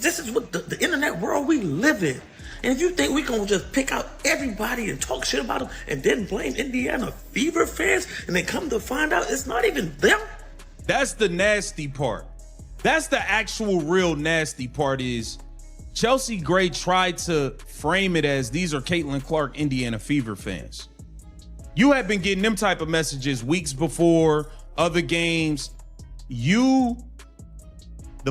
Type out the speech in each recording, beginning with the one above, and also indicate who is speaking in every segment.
Speaker 1: this is what the internet world we live in. And if you think we're going to just pick out everybody and talk shit about them and then blame Indiana Fever fans and then come to find out it's not even them.
Speaker 2: That's the nasty part. That's the actual real nasty part is Chelsea Gray tried to frame it as these are Caitlin Clark Indiana Fever fans. You have been getting them type of messages weeks before other games.
Speaker 3: The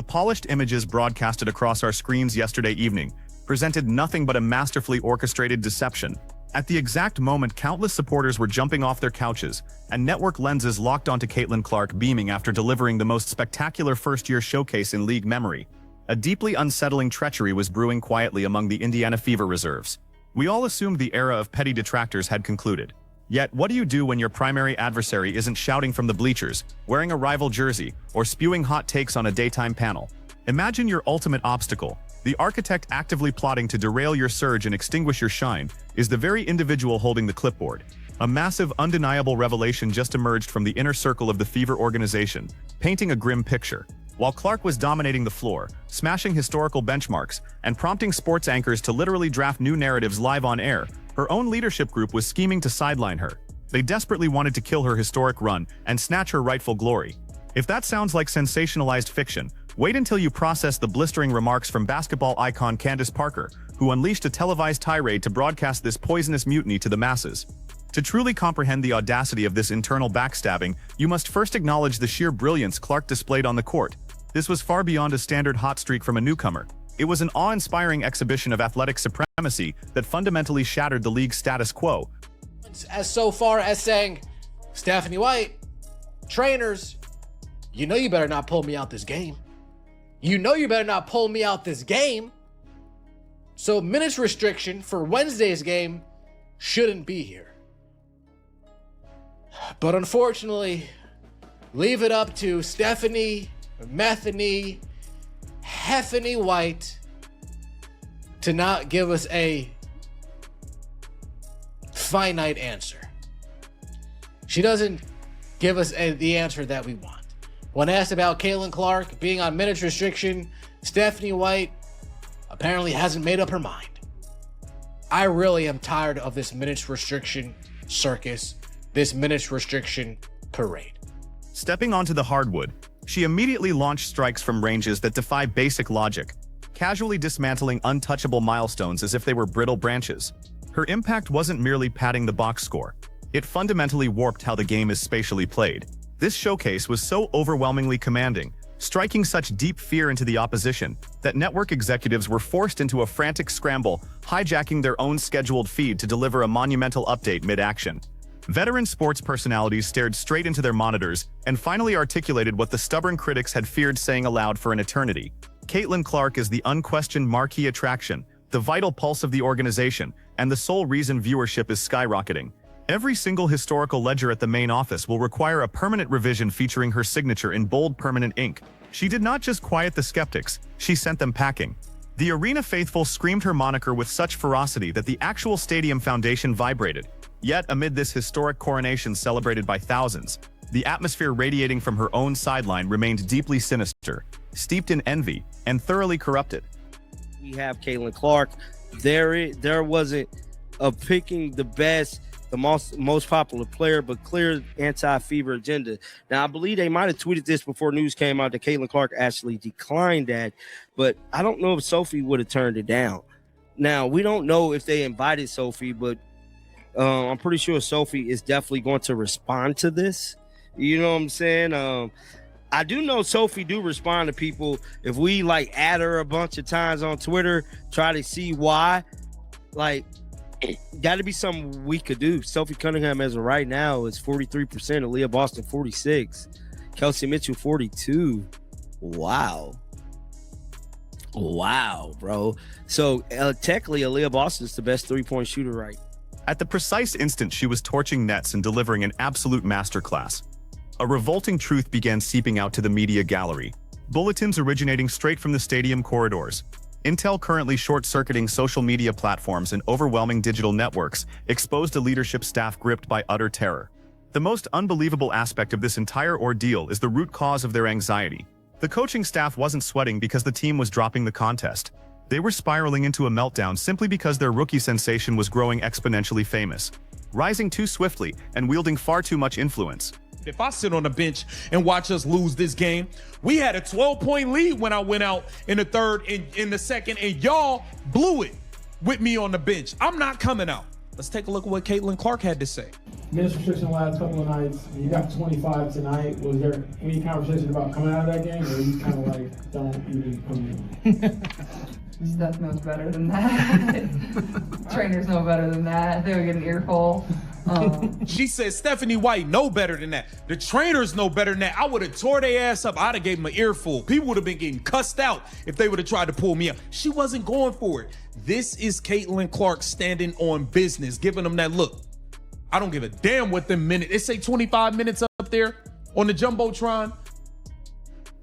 Speaker 3: polished images broadcasted across our screens yesterday evening presented nothing but a masterfully orchestrated deception. At the exact moment countless supporters were jumping off their couches and network lenses locked onto Caitlin Clark beaming after delivering the most spectacular first-year showcase in league memory, a deeply unsettling treachery was brewing quietly among the Indiana Fever reserves. We all assumed the era of petty detractors had concluded. Yet, what do you do when your primary adversary isn't shouting from the bleachers, wearing a rival jersey, or spewing hot takes on a daytime panel? Imagine your ultimate obstacle. The architect actively plotting to derail your surge and extinguish your shine is the very individual holding the clipboard. A massive, undeniable revelation just emerged from the inner circle of the Fever organization, painting a grim picture. While Clark was dominating the floor, smashing historical benchmarks, and prompting sports anchors to literally draft new narratives live on air, her own leadership group was scheming to sideline her. They desperately wanted to kill her historic run and snatch her rightful glory. If that sounds like sensationalized fiction, wait until you process the blistering remarks from basketball icon Candace Parker, who unleashed a televised tirade to broadcast this poisonous mutiny to the masses. To truly comprehend the audacity of this internal backstabbing, you must first acknowledge the sheer brilliance Clark displayed on the court. This was far beyond a standard hot streak from a newcomer. It was an awe-inspiring exhibition of athletic supremacy that fundamentally shattered the league's status quo.
Speaker 4: As so far as saying, Stephanie White, trainers, you know you better not pull me out this game. You know you better not pull me out this game. So minutes restriction for Wednesday's game shouldn't be here. But unfortunately, leave it up to Stephanie, Methany, Heffany White to not give us a finite answer. She doesn't give us the answer that we want. When asked about Caitlin Clark being on minutes restriction, Stephanie White apparently hasn't made up her mind. I really am tired of this minutes restriction circus, this minutes restriction parade.
Speaker 3: Stepping onto the hardwood, she immediately launched strikes from ranges that defy basic logic, casually dismantling untouchable milestones as if they were brittle branches. Her impact wasn't merely padding the box score. It fundamentally warped how the game is spatially played. This showcase was so overwhelmingly commanding, striking such deep fear into the opposition, that network executives were forced into a frantic scramble, hijacking their own scheduled feed to deliver a monumental update mid-action. Veteran sports personalities stared straight into their monitors and finally articulated what the stubborn critics had feared saying aloud for an eternity. Caitlin Clark is the unquestioned marquee attraction, the vital pulse of the organization, and the sole reason viewership is skyrocketing. Every single historical ledger at the main office will require a permanent revision featuring her signature in bold permanent ink. She did not just quiet the skeptics, she sent them packing. The arena faithful screamed her moniker with such ferocity that the actual stadium foundation vibrated. Yet, amid this historic coronation celebrated by thousands, the atmosphere radiating from her own sideline remained deeply sinister, steeped in envy, and thoroughly corrupted.
Speaker 5: We have Caitlin Clark. There wasn't a picking the best, the most popular player, but clear anti-Fever agenda. Now, I believe they might have tweeted this before news came out that Caitlin Clark actually declined that, but I don't know if Sophie would have turned it down. Now, we don't know if they invited Sophie, but I'm pretty sure Sophie is definitely going to respond to this. You know what I'm saying? I do know Sophie do respond to people. If we like add her a bunch of times on Twitter, try to see why, like, got to be something we could do. Sophie Cunningham, as of right now, is 43%. Aaliyah Boston, 46%. Kelsey Mitchell, 42%. Wow, bro. So technically, Aaliyah Boston is the best three-point shooter, right?
Speaker 3: At the precise instant she was torching nets and delivering an absolute masterclass, a revolting truth began seeping out to the media gallery. Bulletins originating straight from the stadium corridors. Intel currently short-circuiting social media platforms and overwhelming digital networks exposed a leadership staff gripped by utter terror. The most unbelievable aspect of this entire ordeal is the root cause of their anxiety. The coaching staff wasn't sweating because the team was dropping the contest. They were spiraling into a meltdown simply because their rookie sensation was growing exponentially famous, rising too swiftly and wielding far too much influence.
Speaker 2: If I sit on the bench and watch us lose this game, we had a 12-point lead when I went out in the third and in the second, and y'all blew it with me on the bench. I'm not coming out. Let's take a look at what Caitlin Clark had to say.
Speaker 6: Minutes restriction the last couple of nights. You got 25 tonight. Was there any conversation about coming out of that game, or you kind of like don't even come in?
Speaker 7: Steph knows better than that. Trainers know better than that. They would get an earful.
Speaker 2: She said Stephanie White know better than that. The trainers know better than that. I would have tore their ass up. I'd have gave them an earful. People would have been getting cussed out if they would have tried to pull me up. She wasn't going for it. This is Caitlin Clark standing on business, giving them that look. I don't give a damn what the minute. It say 25 minutes up there on the Jumbotron.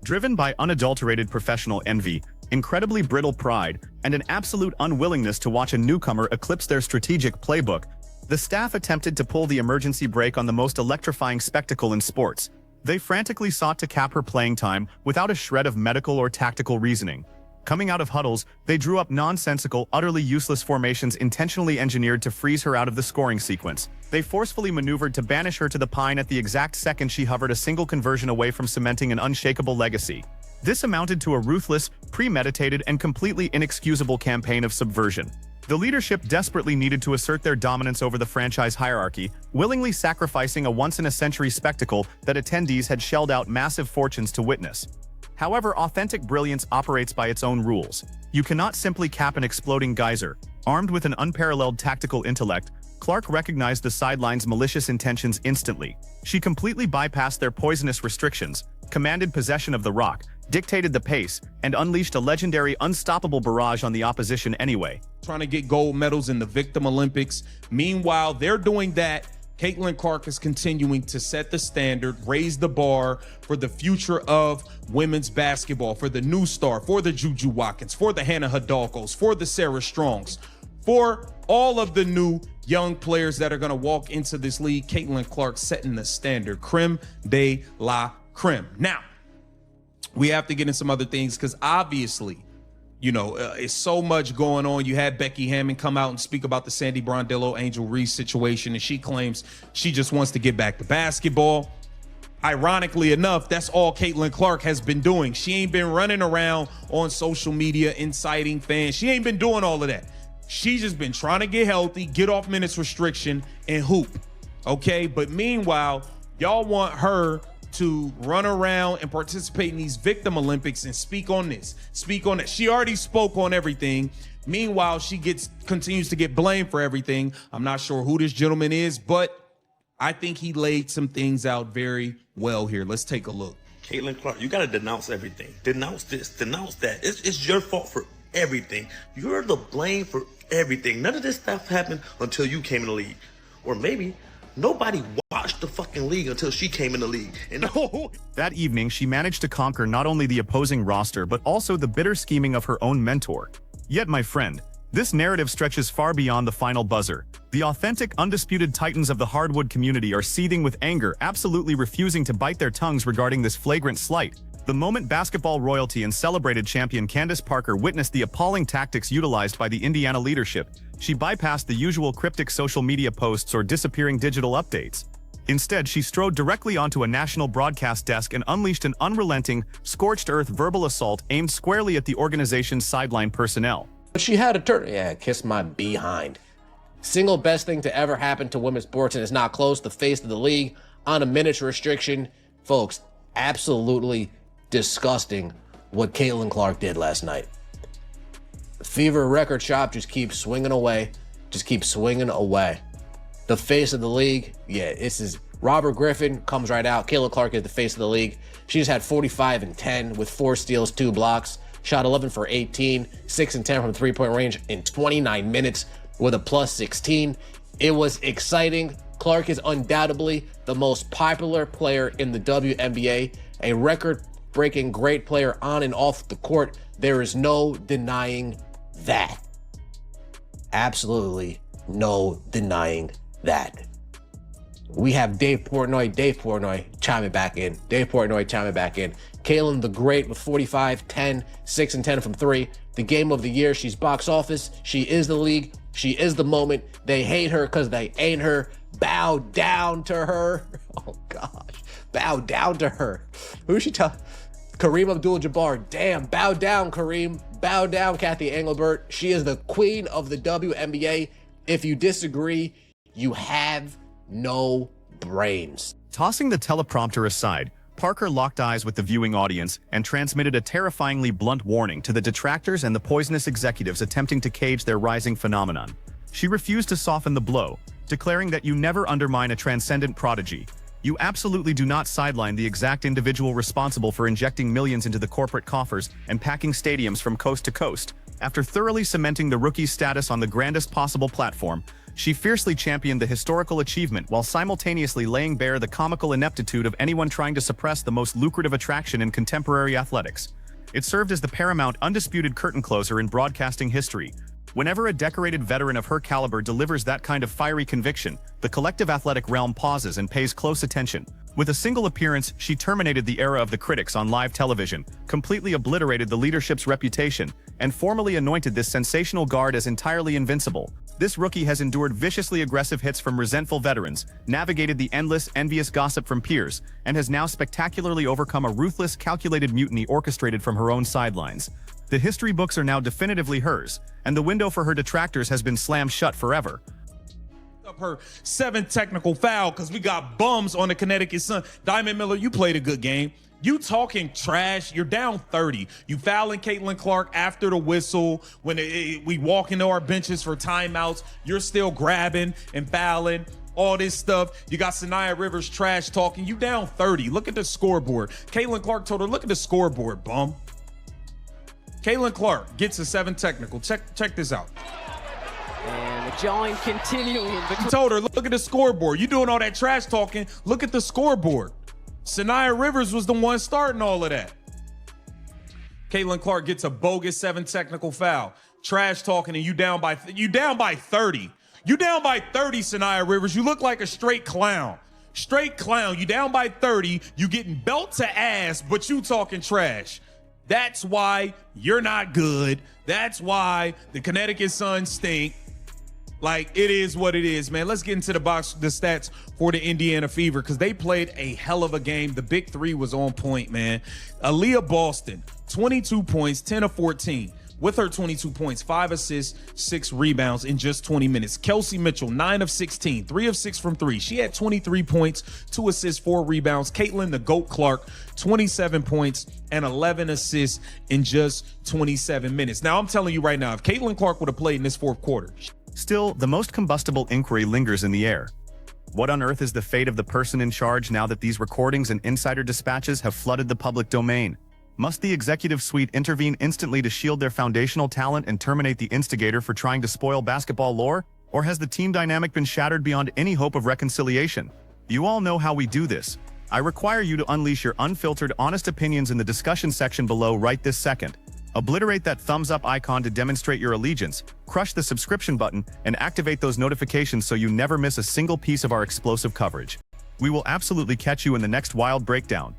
Speaker 3: Driven by unadulterated professional envy, incredibly brittle pride, and an absolute unwillingness to watch a newcomer eclipse their strategic playbook, the staff attempted to pull the emergency brake on the most electrifying spectacle in sports. They frantically sought to cap her playing time without a shred of medical or tactical reasoning. Coming out of huddles, they drew up nonsensical, utterly useless formations intentionally engineered to freeze her out of the scoring sequence. They forcefully maneuvered to banish her to the pine at the exact second she hovered a single conversion away from cementing an unshakable legacy. This amounted to a ruthless, premeditated, and completely inexcusable campaign of subversion. The leadership desperately needed to assert their dominance over the franchise hierarchy, willingly sacrificing a once-in-a-century spectacle that attendees had shelled out massive fortunes to witness. However, authentic brilliance operates by its own rules. You cannot simply cap an exploding geyser. Armed with an unparalleled tactical intellect, Clark recognized the sideline's malicious intentions instantly. She completely bypassed their poisonous restrictions, commanded possession of the rock, dictated the pace, and unleashed a legendary unstoppable barrage on the opposition anyway.
Speaker 2: Trying to get gold medals in the Victim Olympics. Meanwhile, they're doing that. Caitlin Clark is continuing to set the standard, raise the bar for the future of women's basketball, for the new star, for the Juju Watkins, for the Hannah Hidalgos, for the Sarah Strongs, for all of the new young players that are going to walk into this league. Caitlin Clark setting the standard, creme de la creme. Now, we have to get in some other things because obviously, you know, it's so much going on. You had Becky Hammond come out and speak about the Sandy Brondillo, Angel Reese situation, and she claims she just wants to get back to basketball. Ironically enough, that's all Caitlin Clark has been doing. She ain't been running around on social media inciting fans. She ain't been doing all of that. She's just been trying to get healthy, get off minutes restriction, and hoop. Okay, but meanwhile, y'all want her to run around and participate in these Victim Olympics and speak on this, speak on that. She already spoke on everything. Meanwhile, she continues to get blamed for everything. I'm not sure who this gentleman is, but I think he laid some things out very well here. Let's take a look.
Speaker 1: Caitlin Clark, you got to denounce everything. Denounce this, denounce that. It's your fault for everything. You're the blame for everything. None of this stuff happened until you came in the league. Or maybe nobody watched the fucking league until she came in the league. And
Speaker 3: that evening, she managed to conquer not only the opposing roster, but also the bitter scheming of her own mentor. Yet, my friend, this narrative stretches far beyond the final buzzer. The authentic, undisputed titans of the hardwood community are seething with anger, absolutely refusing to bite their tongues regarding this flagrant slight. The moment basketball royalty and celebrated champion Candace Parker witnessed the appalling tactics utilized by the Indiana leadership, she bypassed the usual cryptic social media posts or disappearing digital updates. Instead, she strode directly onto a national broadcast desk and unleashed an unrelenting, scorched-earth verbal assault aimed squarely at the organization's sideline personnel.
Speaker 4: But she had a turn. Yeah, kiss my behind. Single best thing to ever happen to women's sports, and it's not close. The face of the league on a minutes restriction. Folks, absolutely disgusting what Caitlin Clark did last night. The Fever record shop just keeps swinging away. Just keeps swinging away. The face of the league, yeah, this is Robert Griffin comes right out. Caitlin Clark is the face of the league. She just had 45 and 10 with 4 steals, 2 blocks. Shot 11 for 18, 6 and 10 from three-point range in 29 minutes with a plus 16. It was exciting. Clark is undoubtedly the most popular player in the WNBA, a record-breaking great player on and off the court. There is no denying that. Absolutely no denying that. We have Dave Portnoy chiming back in. Caitlin the Great with 45, 10, 6 and 10 from 3. The game of the year. She's box office. She is the league. She is the moment. They hate her because they ain't her. Bow down to her. Oh, gosh. Bow down to her. Who's she tell? Kareem Abdul-Jabbar. Damn. Bow down, Kareem. Bow down, Kathy Engelbert. She is the queen of the WNBA. If you disagree, you have no brains.
Speaker 3: Tossing the teleprompter aside, Parker locked eyes with the viewing audience and transmitted a terrifyingly blunt warning to the detractors and the poisonous executives attempting to cage their rising phenomenon. She refused to soften the blow, declaring that you never undermine a transcendent prodigy. You absolutely do not sideline the exact individual responsible for injecting millions into the corporate coffers and packing stadiums from coast to coast. After thoroughly cementing the rookie's status on the grandest possible platform, she fiercely championed the historical achievement while simultaneously laying bare the comical ineptitude of anyone trying to suppress the most lucrative attraction in contemporary athletics. It served as the paramount, undisputed curtain closer in broadcasting history. Whenever a decorated veteran of her caliber delivers that kind of fiery conviction, the collective athletic realm pauses and pays close attention. With a single appearance, she terminated the era of the critics on live television, completely obliterated the leadership's reputation, and formally anointed this sensational guard as entirely invincible. This rookie has endured viciously aggressive hits from resentful veterans, navigated the endless, envious gossip from peers, and has now spectacularly overcome a ruthless, calculated mutiny orchestrated from her own sidelines. The history books are now definitively hers, and the window for her detractors has been slammed shut forever.
Speaker 2: Up her 7th technical foul because we got bums on the Connecticut Sun. Diamond Miller, you played a good game. You talking trash. You're down 30. You fouling Caitlin Clark after the whistle. When we walk into our benches for timeouts, you're still grabbing and fouling. All this stuff. You got Sanaya Rivers trash talking. You down 30. Look at the scoreboard. Caitlin Clark told her, look at the scoreboard, bum. Caitlin Clark gets a 7 technical. Check this out.
Speaker 8: And the jawing continuing.
Speaker 2: He told her, look at the scoreboard. You doing all that trash talking. Look at the scoreboard. Sanaya Rivers was the one starting all of that. Caitlin Clark gets a bogus 7 technical foul. Trash talking, and you down by 30. You down by 30, Sanaya Rivers. You look like a straight clown. Straight clown. You down by 30. You getting belt to ass, but you talking trash. That's why you're not good. That's why the Connecticut Sun stink. Like, it is what it is, man. Let's get into the stats for the Indiana Fever because they played a hell of a game. The big 3 was on point, man. Aaliyah Boston, 22 points, 10 of 14. With her 22 points, 5 assists, 6 rebounds in just 20 minutes. Kelsey Mitchell, 9 of 16, 3 of 6 from 3. She had 23 points, 2 assists, 4 rebounds. Caitlin the GOAT Clark, 27 points and 11 assists in just 27 minutes. Now, I'm telling you right now, if Caitlin Clark would have played in this fourth quarter.
Speaker 3: Still, the most combustible inquiry lingers in the air. What on earth is the fate of the person in charge now that these recordings and insider dispatches have flooded the public domain? Must the executive suite intervene instantly to shield their foundational talent and terminate the instigator for trying to spoil basketball lore? Or has the team dynamic been shattered beyond any hope of reconciliation? You all know how we do this. I require you to unleash your unfiltered, honest opinions in the discussion section below right this second. Obliterate that thumbs up icon to demonstrate your allegiance, crush the subscription button, and activate those notifications so you never miss a single piece of our explosive coverage. We will absolutely catch you in the next wild breakdown.